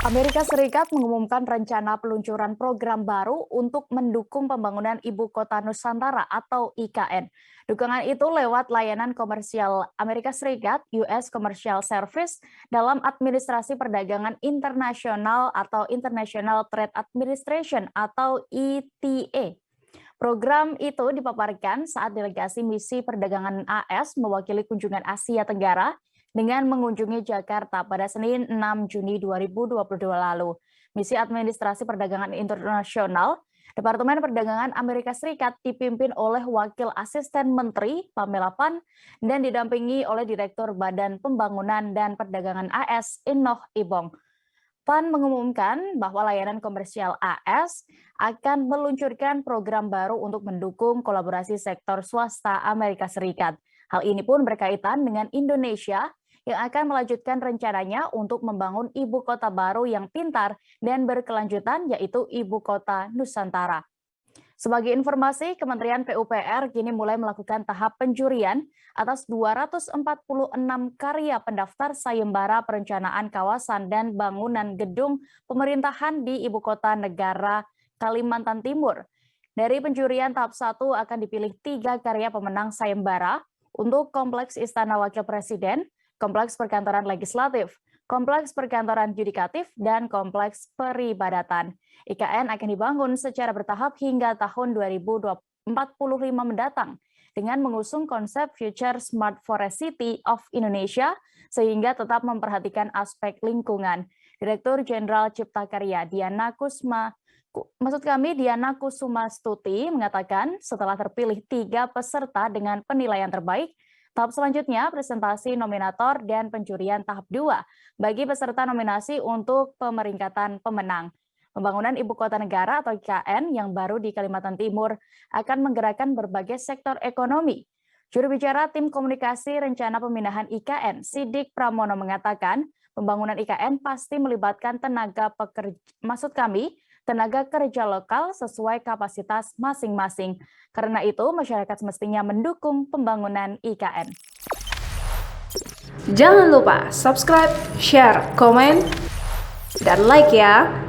Amerika Serikat mengumumkan rencana peluncuran program baru untuk mendukung pembangunan Ibu Kota Nusantara atau IKN. Dukungan itu lewat layanan komersial Amerika Serikat, US Commercial Service, dalam Administrasi Perdagangan Internasional atau International Trade Administration atau ITA. Program itu dipaparkan saat delegasi misi perdagangan AS mewakili kunjungan Asia Tenggara dengan mengunjungi Jakarta pada Senin 6 Juni 2022 lalu. Misi Administrasi Perdagangan Internasional Departemen Perdagangan Amerika Serikat dipimpin oleh Wakil Asisten Menteri Pamela Pan dan didampingi oleh Direktur Badan Pembangunan dan Perdagangan AS Innoh Ibong. Pan mengumumkan bahwa layanan komersial AS akan meluncurkan program baru untuk mendukung kolaborasi sektor swasta Amerika Serikat. Hal ini pun berkaitan dengan Indonesia yang akan melanjutkan rencananya untuk membangun ibu kota baru yang pintar dan berkelanjutan, yaitu Ibu Kota Nusantara. Sebagai informasi, Kementerian PUPR kini mulai melakukan tahap penjurian atas 246 karya pendaftar sayembara perencanaan kawasan dan bangunan gedung pemerintahan di Ibu Kota Negara Kalimantan Timur. Dari penjurian tahap 1 akan dipilih 3 karya pemenang sayembara untuk Kompleks Istana Wakil Presiden, Kompleks Perkantoran Legislatif, Kompleks Perkantoran Yudikatif, dan Kompleks Peribadatan. IKN akan dibangun secara bertahap hingga tahun 2045 mendatang dengan mengusung konsep Future Smart Forest City of Indonesia sehingga tetap memperhatikan aspek lingkungan. Direktur Jenderal Cipta Karya Diana Kusuma Stuti mengatakan setelah terpilih 3 peserta dengan penilaian terbaik, tahap selanjutnya presentasi nominator dan penjurian tahap 2 bagi peserta nominasi untuk pemeringkatan pemenang. Pembangunan Ibu Kota Negara atau IKN yang baru di Kalimantan Timur akan menggerakkan berbagai sektor ekonomi. Juru bicara Tim Komunikasi Rencana Pemindahan IKN, Sidik Pramono mengatakan, pembangunan IKN pasti melibatkan tenaga kerja lokal sesuai kapasitas masing-masing. Karena itu, masyarakat semestinya mendukung pembangunan IKN. Jangan lupa subscribe, share, komen, dan like ya!